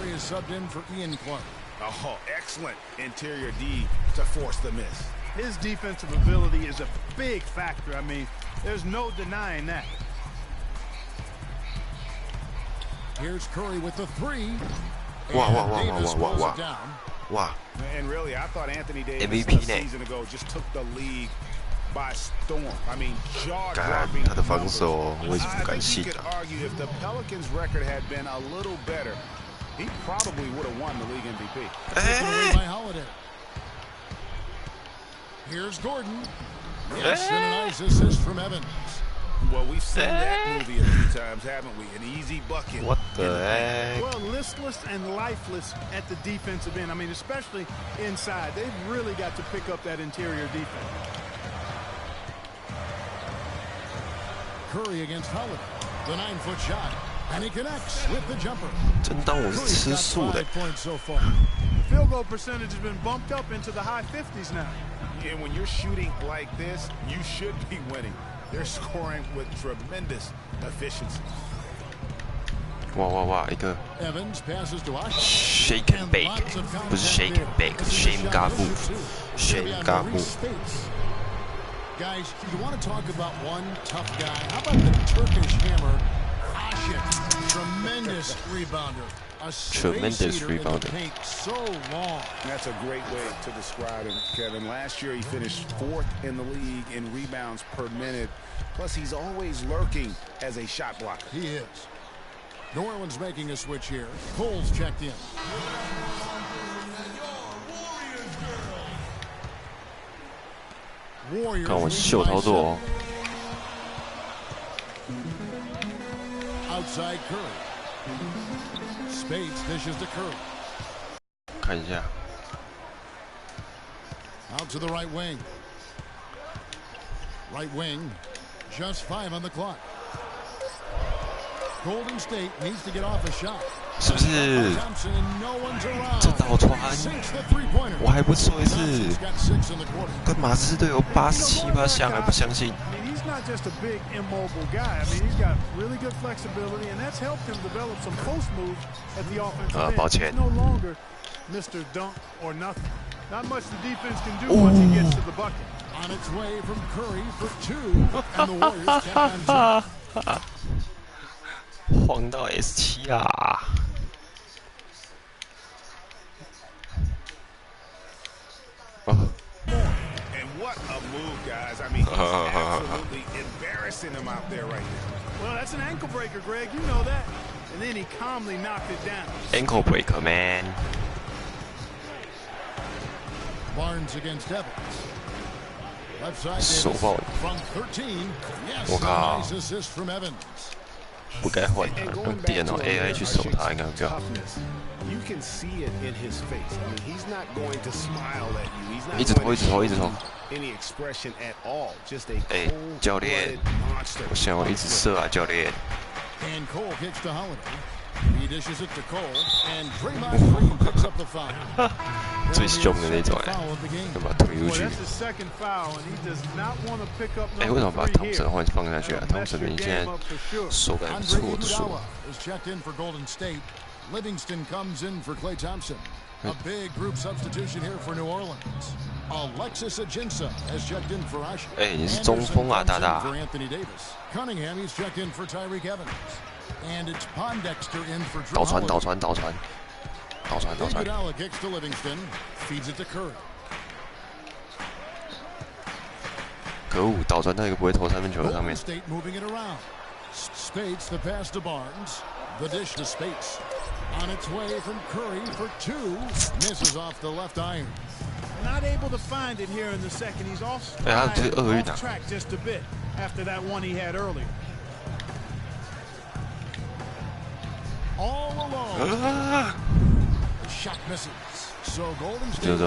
Curry is subbed in for Ian Clark. Oh, excellent interior D to force the miss. His defensive ability is a big factor. I mean, there's no denying that. Here's Curry with the three. Wow. And really, I thought Anthony Davis MVP a season ago just took the league by storm. I mean, jaw-dropping. I think you could argue if the Pelicans' record had been a little better, he probably would have won the league MVP. By Holiday. Here's Gordon. Yes, and a nice assist from Evans. Well, we've seen that movie a few times, haven't we? An easy bucket. What the heck? Well, listless and lifeless at the defensive end. I mean, especially inside. They've really got to pick up that interior defense. Curry against Holiday. The 9-foot shot. And he connects with the jumper. 真当我是吃素的。 So far. Field goal percentage has been bumped up into the high 50s now. And when you're shooting like this, you should be winning. They're scoring with tremendous efficiency. 哇！一个 Evans passes to Ash. shake and bake， 不是 shake and bake，shame God move，shame God move。 Guys, you want to talk about one tough guy? How about the Turkish hammer, Ashin? Tremendous rebounder. Tremendous rebounder. So long. That's a great way to describe him, Kevin. Last year he finished 4th in the league in rebounds per minute. Plus he's always lurking as a shot blocker. He is. New Orleans making a switch here. Cole's checked in. Warriors. 看我秀操作哦。 Outside Curry. Spades dishes to Curry. 看一下。 Out to the right wing. Right wing. Just 5 on the clock. Golden State needs to get off a shot. 是不是？这倒传，我还不说一次，跟马刺队友87%像还不相信。 He's not just a big immobile guy. I mean, he's got really good flexibility, and that's helped him develop some post moves at the offensive end. 抱歉。 He's no longer Mr. Dunk or nothing. Not much the defense can do once he gets to the bucket. On its way from Curry for 2, and the Warriors kept on 晃到 S7 啦！ And what a move, guys. I mean, he's absolutely embarrassing him out there right now. Well, that's an ankle breaker, Greg. You know that. And then he calmly knocked it down. Ankle breaker, man. Barnes against Evans. Left side So Davis from 13. Yes, nice assist from Evans. 不该换他，用电脑 AI 去守他应该比较好。 You can see it in his face. I mean, he's not going to smile at you. He's not 一直投，一直投，一直投。 any expression at all. Just a 哎，教练，我想要一直射啊，教练。 And Cole kicks to Holiday. He dishes it to Cole, and Draymond Green picks up the foul. 最凶的那种哎，就把他推出去。哎，为什么把汤神换放下去啊？汤神明现在手感不错的说。 Livingston comes in for Klay Thompson. A big group substitution here for New Orleans. Alexis Ajinça has checked in for Ash. 哎，你是中锋啊，大大。 For Anthony Davis. Cunningham he's checked in for Tyreke Evans. And it's Pondexter in for Drew Holiday. 倒传。 Iguodala kicks to Livingston. Feeds it to Curry. 可恶，倒传他一个不会投三分球的上面。 State moving it around. Spates the pass to Barnes. The dish to Spates. On its way from Curry for 2. Misses off the left iron. Not able to find it here in the second. He's off track just a bit after that one he had earlier. All alone. Shot misses. So Golden State.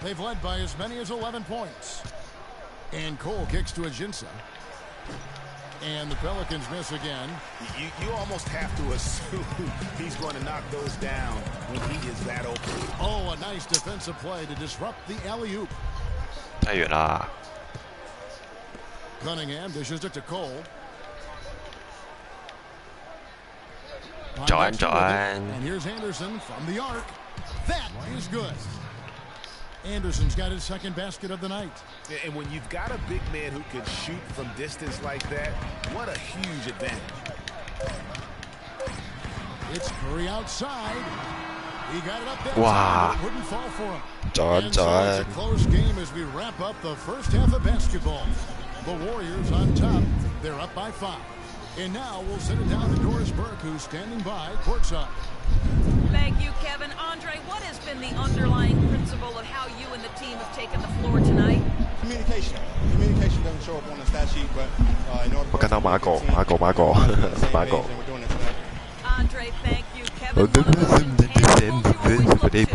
They've led by as many as 11 points. And Cole kicks to Ajinça. And the Pelicans miss again. You almost have to assume he's going to knock those down when he is that open. Oh, a nice defensive play to disrupt the alley-oop. 太远啦。 Cunningham dishes it to Cole. 早安，早安。 And here's Anderson from the arc. That is good. Anderson's got his second basket of the night. And when you've got a big man who can shoot from distance like that, what a huge advantage. It's Curry outside. He got it up there. Wow. It wouldn't fall for him. John. It's a close game as we wrap up the first half of basketball. The Warriors on top. They're up by 5. And now we'll send it down to Doris Burke, who's standing by courtside. Thank you, Kevin. Andre, what has been the underlying principle of how you and the team have taken the floor tonight? Communication. Communication doesn't show up on the stat sheet, but in order for us to Mago. we're doing it tonight. Andre, thank you, Kevin. One of the most intangibles you always look to.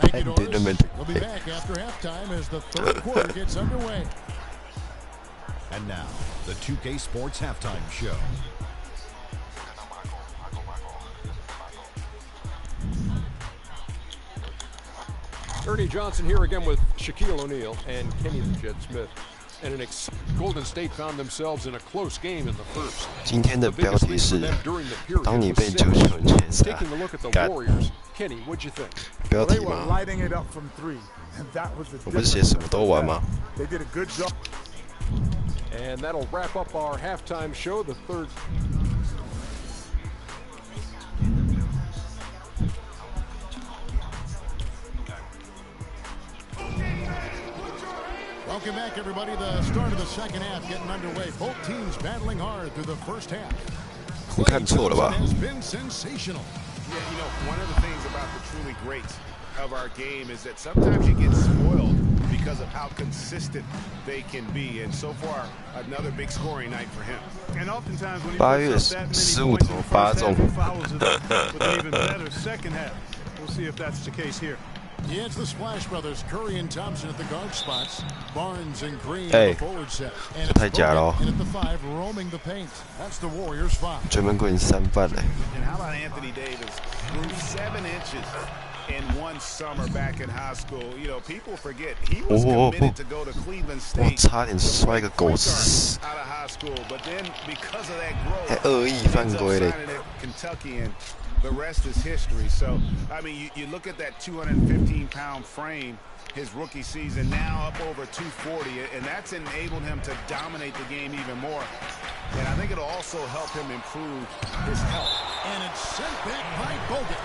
Thank you, Doris. We'll be back after halftime as the third quarter gets underway. And now, the 2K Sports Halftime Show. Ernie Johnson here again with Shaquille O'Neal and Kenny the Jet Smith. And Golden State found themselves in a close game in the first. 今天的标题是：当你被99人牵杀。 Taking a look at the Warriors, Kenny, what'd you think? 标题吗？我不是写什么都玩吗？ They did a good job. And that'll wrap up our halftime show. The third. Welcome back, everybody. The start of the second half getting underway. Both teams battling hard through the first half. 我看错了吧？ Has been sensational. Yeah, you know, one of the things about the truly greats of our game is that sometimes you get spoiled because of how consistent they can be. And so far, another big scoring night for him. And oftentimes when he 8月 puts up that many 15 points投in the 8 first 中 half, he follows it up with an even better second half. We'll see if that's the case here. Yeah, it's the Splash Brothers, Curry and Thompson at the guard spots, Barnes and Green Hey, at the forward set, and 这太 it's 假了哦 Bogut in at the 5 roaming the paint. That's the Warriors' 5. 专门棍3犯嘞！ And how about Anthony Davis? Grew 7 inches in one summer back in high school. You know, people forget he was committed to go to Cleveland 哇， State. 差点摔个狗屎！ Out of high school, but then because of that growth, 还恶意犯 ends up 规嘞！ signing at Kentucky, and the rest is history. So, I mean, you look at that 215-pound frame, his rookie season, now up over 240, and that's enabled him to dominate the game even more. And I think it'll also help him improve his health. And it's sent back by Bogut.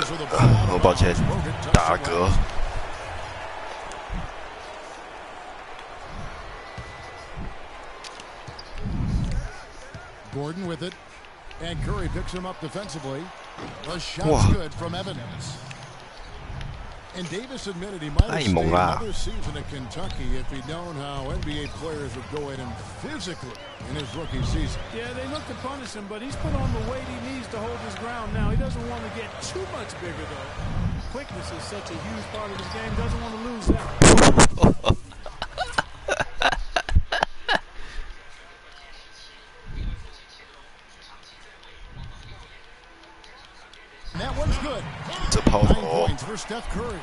As with a ball 我抱歉， Bogut touched 打 it 嗝 well.。Gordon with it, and Curry picks him up defensively. The shot's good from Evans. And Davis admitted he might have stayed another season at Kentucky if he'd known how NBA players would go at him physically in his rookie season. Yeah, they look to punish him, but he's put on the weight he needs to hold his ground now. He doesn't want to get too much bigger, though. Quickness is such a huge part of his game. Doesn't want to lose that. And that one's good. 这抛 9 投 points for Steph Curry.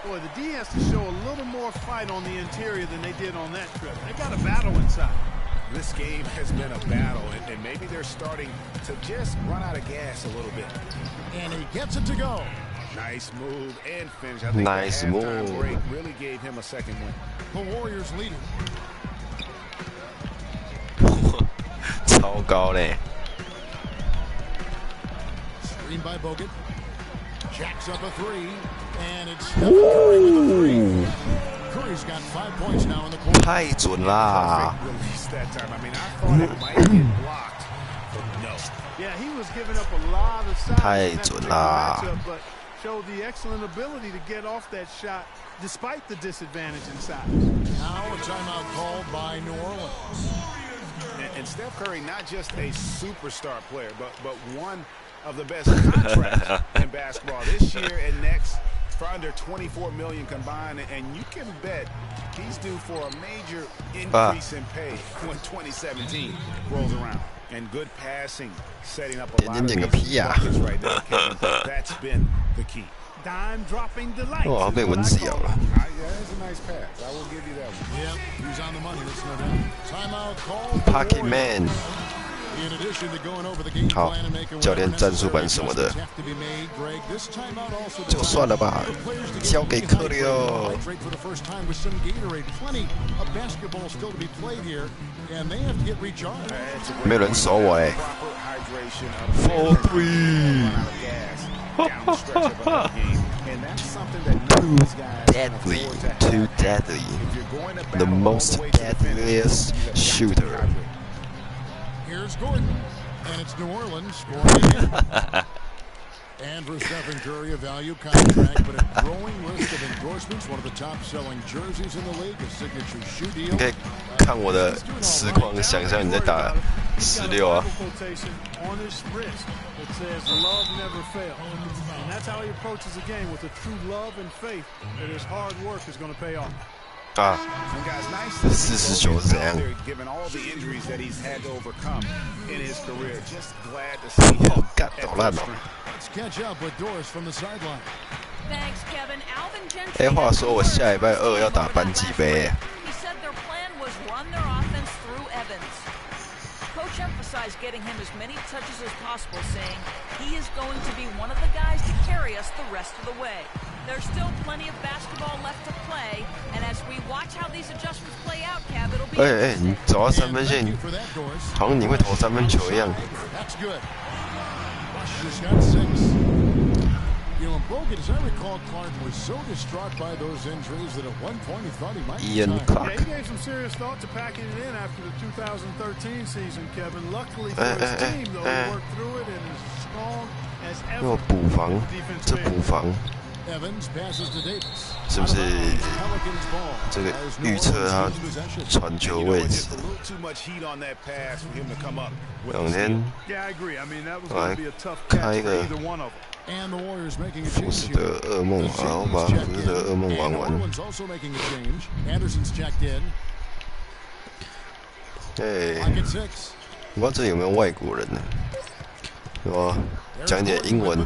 Boy, the D has to show a little more fight on the interior than they did on that trip. They got a battle inside. This game has been a battle, and maybe they're starting to just run out of gas a little bit. And he gets it to go. Nice move and finish. I think Nice the halftime move. break really gave him a second win. The Warriors leading. 超高嘞！ Screen by Bogut. Jacks up a 3. And it's Steph Curry with a 3. Curry's got 5 points now in the quarter. 太准啦！ Release that time. I mean, I thought it might get blocked, but no. Yeah, he was giving up a lot of size 太 in that 准 particular 啦！ matchup, but showed the excellent ability to get off that shot despite the disadvantage in size. Now a timeout called by New Orleans. And Steph Curry, not just a superstar player, but one of the best contracts in basketball this year and next for under $24 million combined. And you can bet he's due for a major increase in pay when 2017 rolls around. And good passing, setting up a lot of these buckets right there, Kevin. That's been the key. Dime dropping delight. 我好像被蚊子咬了。 Yeah, that's a nice pass. I will give you that one. Yep, he's on the money. That's no doubt. Timeout called. Pocket Man. 好，教练战术版什么的就算了吧，交给克里奥。没有人守我哎。4-3。Too deadly. The most deadliest shooter. Here's Gordon, and it's New Orleans scoring again. And for Stephen Curry, a value contract, but a growing list of endorsements. One of the top-selling jerseys in the league, a signature shoe deal. 你可以看我的实况，想象你在打16啊。And that's how he approaches the game with a true love and faith that his hard work is going to pay off. 啊，49是怎样？哦，干捣烂了。哎，话说我下礼拜2要打班级杯。Coach emphasized getting him as many touches as possible, saying he is going to be one of the guys to carry us the rest of the way. There's still plenty of basketball left to play, and as we watch how these adjustments play out, Cav, it'll be. 你走到3分线，好像你会投3分球一样。That's good. Rush got 6. You know, Bogut, as I recall, Clark was so distraught by those injuries that at one point he thought he might Ian Clark. Yeah, he gave some serious thought to packing it in after the 2013 season, Kevin. Luckily for his team, though, he worked through it and is strong as ever. 又补防，这补防 Evans passes to Davis. 是不是这个预测他传球位置？2天我来开一个福斯的噩梦，然后把福斯的噩梦玩完。哎，不知道这有没有外国人呢？我讲点英文。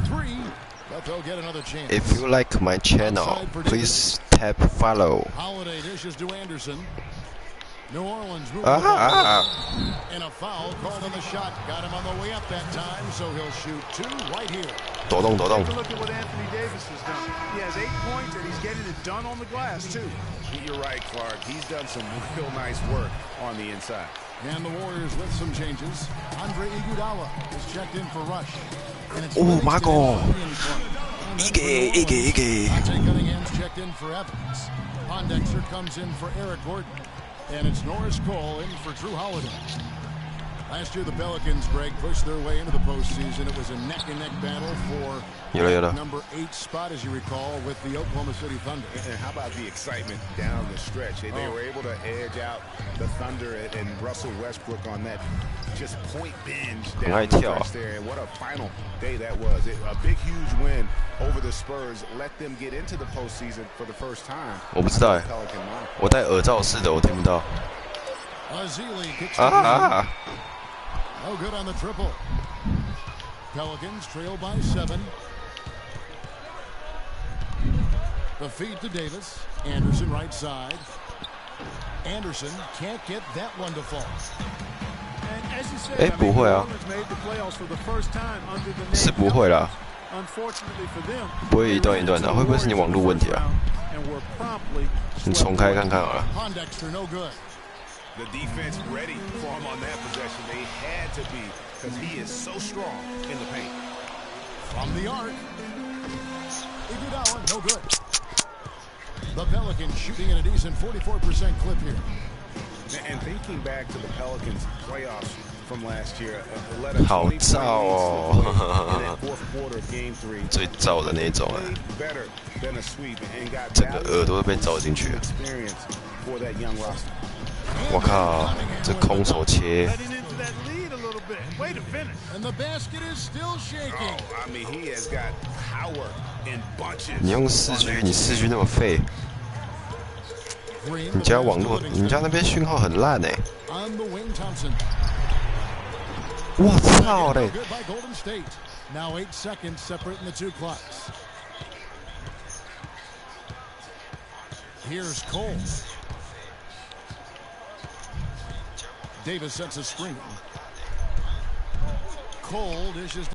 If you like my channel, please tap follow. New Orleans and a foul called on the shot. Got him on the way up that time, so he'll shoot 2 right here. 抖动。Look at what Anthony Davis has done. He has 8 points and he's getting it done on the glass too. You're right, Clark. He's done some real nice work on the inside. And the Warriors with some changes. Andre Iguodala is checked in for Rush. Oh my God! Ige. Monte Cunningham's checked in for Evans. Pondexter comes in for Eric Gordon. And it's Norris Cole in for Drew Holiday. Last year, the Pelicans, Greg, pushed their way into the postseason. It was a neck-and-neck battle for number 8 spot, as you recall, with the Oklahoma City Thunder. And how about the excitement down the stretch? They were able to edge out the Thunder and Russell Westbrook on that just point binge down the stretch there. And what a final day that was. A big, huge win over the Spurs. Let them get into the postseason for the first time. 我不知道，我戴耳罩式的，我听不到。No good on the triple. Pelicans trail by 7. The feed to Davis. Anderson right side. Anderson can't get that one to fall. 哎，不会啊，是不会啦，不会一段一段的，会不会是你网络问题啊？你重开看看好了。The defense ready for him on that possession. They had to be because he is so strong in the paint. From the arc. Iguodala, no good. The Pelicans shooting at a decent 44% clip here. And thinking back to the Pelicans playoffs from last year, 好燥哦！最燥的那种啊，整个耳朵都被照进去了。我靠，这空手切！你用4G，你4G那么废，你家网络，你家那边讯号很烂哎！我操嘞！ Now 8 seconds separating the 2 clocks. Here's Cole. Davis sets a screen. Cole dishes.